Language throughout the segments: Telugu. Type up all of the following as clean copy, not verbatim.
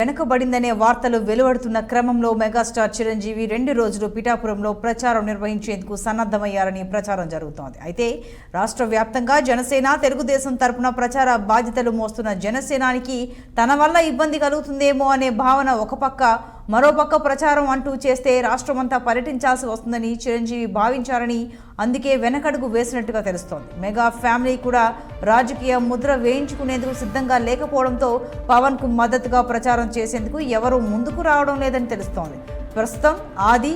వెనుకబడిందనే వార్తలు వెలువడుతున్న క్రమంలో మెగాస్టార్ చిరంజీవి 2 రోజులు పిఠాపురంలో ప్రచారం నిర్వహించేందుకు సన్నద్ధమయ్యారని ప్రచారం జరుగుతోంది. అయితే రాష్ట్ర వ్యాప్తంగా జనసేన తెలుగుదేశం తరపున ప్రచార బాధ్యతలు మోస్తున్న జనసేనానికి తన వల్ల ఇబ్బంది కలుగుతుందేమో అనే భావన ఒక పక్క, మరోపక్క ప్రచారం అంటూ చేస్తే రాష్ట్రమంతా పర్యటించాల్సి వస్తుందని చిరంజీవి భావించారని అందుకే వెనకడుగు వేసినట్టుగా తెలుస్తోంది. మెగా ఫ్యామిలీ కూడా రాజకీయ ముద్ర వేయించుకునేందుకు సిద్ధంగా లేకపోవడంతో పవన్ కు మద్దతుగా ప్రచారం చేసేందుకు ఎవరూ ముందుకు రావడం లేదని తెలుస్తోంది. ప్రస్తుతం Aadi,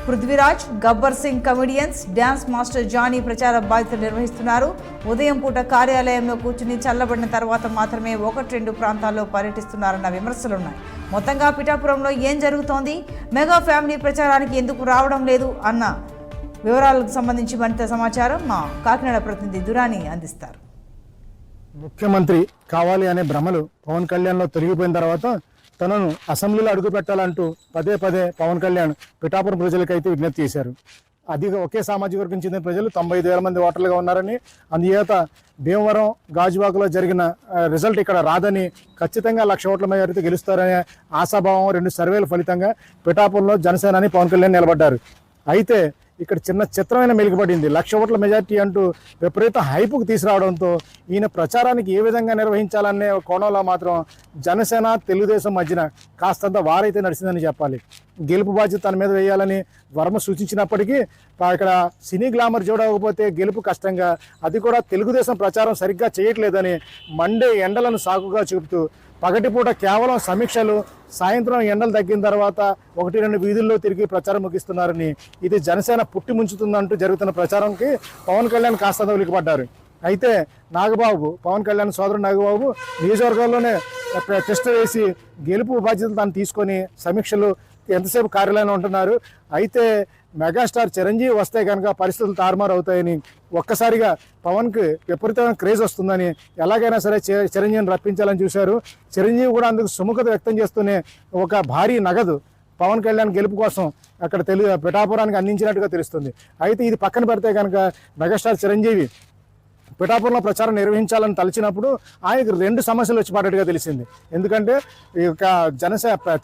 Prithviraj, Gabbar Singh comedians, dance master Jani ప్రచార బాధ్యతలు నిర్వహిస్తున్నారు. ఉదయం పూట కార్యాలయంలో కూర్చుని చల్లబడిన తర్వాత మాత్రమే 1-2 ప్రాంతాల్లో పర్యటిస్తున్నారన్న విమర్శలున్నాయి. మొత్తంగా పిఠాపురంలో ఏం జరుగుతోంది, మెగా ఫ్యామిలీ ప్రచారానికి ఎందుకు రావడం లేదు అన్న వివరాలకు సంబంధించి మరింత సమాచారం మా కాకినాడ ప్రతినిధి దురాని అందిస్తారు. ముఖ్యమంత్రి కావాలి అనే భ్రమలు పవన్ కళ్యాణ్లో తొలగిపోయిన తర్వాత తనను అసెంబ్లీలో అడుగు పెట్టాలంటూ పదే పవన్ కళ్యాణ్ పిఠాపురం ప్రజలకైతే విజ్ఞప్తి చేశారు. అది ఒకే సామాజిక వర్గం చెందిన ప్రజలు 95,000 మంది ఓటర్లుగా ఉన్నారని, అందుచేత భీమవరం గాజువాకలో జరిగిన రిజల్ట్ ఇక్కడ రాదని, ఖచ్చితంగా 1,00,000 ఓట్ల మెజారిటీతో గెలుస్తారనే ఆశాభావం 2 సర్వేల ఫలితంగా పిఠాపురంలో జనసేనాని పవన్ కళ్యాణ్ నిలబడ్డారు. అయితే ఇక్కడ చిన్న చిత్రమైన మెలుగుపడింది. 1,00,000 ఓట్ల మెజార్టీ అంటూ విపరీత హైపుకు తీసుకురావడంతో ఈయన ప్రచారానికి ఏ విధంగా నిర్వహించాలనే కోణంలో మాత్రం జనసేన తెలుగుదేశం మధ్యన కాస్తంత వారైతే నడిచిందని చెప్పాలి. గెలుపు బాధ్యత తన మీద వేయాలని వర్మ సూచించినప్పటికీ ఇక్కడ సినీ గ్లామర్ చూడకపోతే గెలుపు కష్టంగా, అది కూడా తెలుగుదేశం ప్రచారం సరిగ్గా చేయట్లేదని మండే ఎండలను సాకుగా చూపుతూ పగటిపూట కేవలం సమీక్షలు, సాయంత్రం ఎండలు తగ్గిన తర్వాత 1-2 వీధుల్లో తిరిగి ప్రచారం ముగిస్తున్నారని, ఇది జనసేన పుట్టి ముంచుతుందంటూ జరుగుతున్న ప్రచారంకి పవన్ కళ్యాణ్ కాస్త ఉలికిపడ్డారు. అయితే నాగబాబు, పవన్ కళ్యాణ్ సోదరుడు నాగబాబు నియోజకవర్గంలోనే టెస్ట్ వేసి గెలుపు బాధ్యతలు తాను తీసుకొని సమీక్షలు ఎంతసేపు కార్యాలయంలో ఉంటున్నారు. అయితే మెగాస్టార్ చిరంజీవి వస్తే కనుక పరిస్థితులు తారుమారు అవుతాయని, ఒక్కసారిగా పవన్కి విపరీతమైన క్రేజ్ వస్తుందని, ఎలాగైనా సరే చిరంజీవిని రప్పించాలని చూశారు. చిరంజీవి కూడా అందుకు సుముఖత వ్యక్తం చేస్తూనే ఒక భారీ నగదు పవన్ కళ్యాణ్ గెలుపు కోసం అక్కడ పిఠాపురానికి అందించినట్టుగా తెలుస్తుంది. అయితే ఇది పక్కన పెడితే కనుక మెగాస్టార్ చిరంజీవి పిఠాపురంలో ప్రచారం నిర్వహించాలని తలచినప్పుడు ఆయనకు 2 సమస్యలు వచ్చి పడ్డట్టుగా తెలిసింది. ఎందుకంటే ఈ యొక్క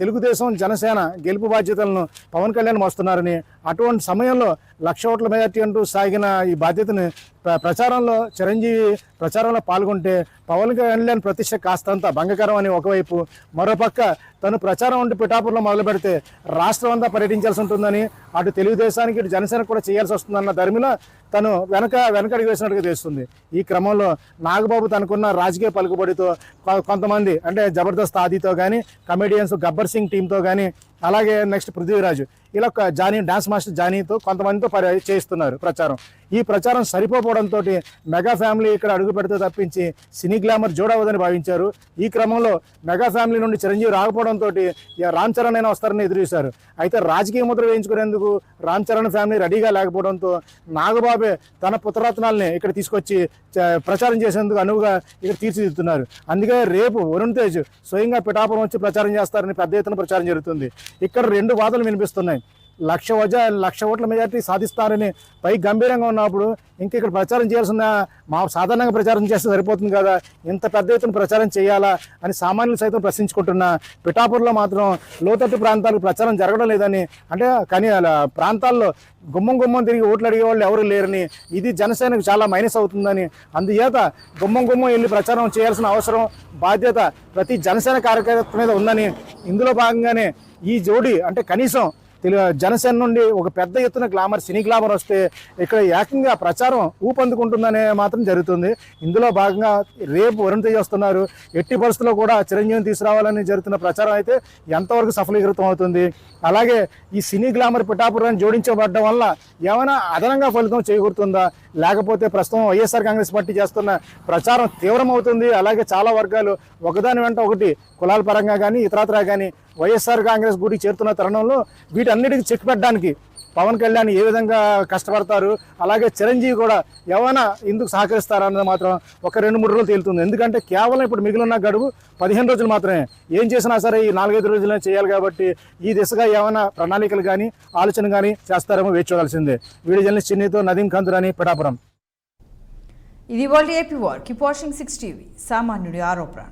తెలుగుదేశం జనసేన గెలుపు బాధ్యతలను పవన్ కళ్యాణ్ మోస్తున్నారని, అటువంటి సమయంలో 1,00,000 ఓట్ల మెజార్టీ అంటూ సాగిన ఈ బాధ్యతని ప్రచారంలో చిరంజీవి ప్రచారంలో పాల్గొంటే పవన్ కళ్యాణ్ ప్రతిష్ట కాస్తంత భంగకరం అని ఒకవైపు, మరోపక్క తను ప్రచారం అంటూ పిఠాపురంలో మొదలు పెడితే రాష్ట్రం అంతా పర్యటించాల్సి ఉంటుందని, అటు తెలుగుదేశానికి ఇటు జనసేనకు కూడా చేయాల్సి వస్తుందన్న ధర్మిలో తను వెనకడిగి వేసినట్టుగా తెలుస్తుంది. ఈ క్రమంలో నాగబాబు తనకున్న రాజకీయ పలుకుబడితో కొంతమంది అంటే జబర్దస్త్ ఆదితో కానీ, కమెడియన్స్ గబ్బర్ సింగ్ టీంతో కానీ, అలాగే నెక్స్ట్ పృథ్వీరాజు, ఇలా జానీ డాన్స్ మాస్టర్ జానీతో కొంతమందితో చేయిస్తున్నారు ప్రచారం. ఈ ప్రచారం సరిపోవడంతో మెగా ఫ్యామిలీ ఇక్కడ అడుగు పెడితే తప్పించి సినీ గ్లామర్ జోడవదని భావించారు. ఈ క్రమంలో మెగా ఫ్యామిలీ నుండి చిరంజీవి రాకపోవడంతో రామ్ చరణ్ అయినా వస్తారని ఎదురు చూశారు. అయితే రాజకీయ ముద్ర వేయించుకునేందుకు రామ్ చరణ్ ఫ్యామిలీ రెడీగా లేకపోవడంతో నాగబాబే తన పుత్రరత్నాల్ని ఇక్కడ తీసుకొచ్చి ప్రచారం చేసేందుకు అనువుగా ఇక్కడ తీర్చిదిద్దుతున్నారు. అందుకే రేపు వరుణ్ తేజ్ స్వయంగా పిఠాపురం వచ్చి ప్రచారం చేస్తారని పెద్ద ఎత్తున ప్రచారం జరుగుతుంది. ఇక్కడ 2 వాదనలు వినిపిస్తున్నాయి. 1,00,000 ఓట్ల మెజార్టీ సాధిస్తారని పై గంభీరంగా ఉన్నప్పుడు ఇంక ఇక్కడ ప్రచారం చేయాల్సిన సాధారణంగా ప్రచారం చేస్తే సరిపోతుంది కదా, ఇంత పెద్ద ఎత్తున ప్రచారం చేయాలా అని సామాన్యులు సైతం ప్రశ్నించుకుంటున్న పిఠాపురంలో మాత్రం లోతట్టు ప్రాంతాలకు ప్రచారం జరగడం లేదని, అంటే కానీ ప్రాంతాల్లో గుమ్మం తిరిగి ఓట్లు అడిగే వాళ్ళు ఎవరు లేరని, ఇది జనసేనకు చాలా మైనస్ అవుతుందని, అందుచేత గుమ్మం వెళ్ళి ప్రచారం చేయాల్సిన అవసరం బాధ్యత ప్రతి జనసేన కార్యకర్త మీద ఉందని, ఇందులో భాగంగానే ఈ జోడీ అంటే కనీసం జనసేన నుండి ఒక పెద్ద ఎత్తున సినీ గ్లామర్ వస్తే ఇక్కడ ఏకంగా ప్రచారం ఊపందుకుంటుందనే మాత్రం జరుగుతుంది. ఇందులో భాగంగా రేపు వరుణ్ తేజ్ వస్తున్నారు. ఎట్టి పరిస్థితుల్లో కూడా చిరంజీవిని తీసుకురావాలని జరుగుతున్న ప్రచారం అయితే ఎంతవరకు సఫలీకృతం అవుతుంది, అలాగే ఈ సినీ గ్లామర్ పిఠాపురాన్ని జోడించబడడం వల్ల ఏమైనా అదనంగా ఫలితం చేకూరుతుందా, లేకపోతే ప్రస్తుతం వైఎస్ఆర్ కాంగ్రెస్ పార్టీ చేస్తున్న ప్రచారం తీవ్రమవుతుంది. అలాగే చాలా వర్గాలు ఒకదాని వెంట ఒకటి కులాల పరంగా కానీ ఇతరత్రా కానీ వైఎస్ఆర్ కాంగ్రెస్ గుడికి చేరుతున్న తరుణంలో వీటన్నిటికీ చెక్ పెట్టడానికి పవన్ కళ్యాణ్ ఏ విధంగా కష్టపడతారు, అలాగే చిరంజీవి కూడా ఏమైనా ఎందుకు సహకరిస్తారన్నది మాత్రం ఒక 2-3 రోజులు తేలుతుంది. ఎందుకంటే కేవలం ఇప్పుడు మిగిలిన గడువు 15 రోజులు మాత్రమే. ఏం చేసినా సరే ఈ 4-5 రోజులనే చేయాలి కాబట్టి ఈ దిశగా ఏమైనా ప్రణాళికలు కానీ ఆలోచన కానీ చేస్తారేమో వేచి చూడాల్సిందే. వీడియో జర్నలిస్ట్ చిన్నీతో నదీం కందురాని, పిఠాపురం. ఇది వాళ్ళ AP war. Keep watching 6 TV. సామాన్యుడి ఆరోపణ.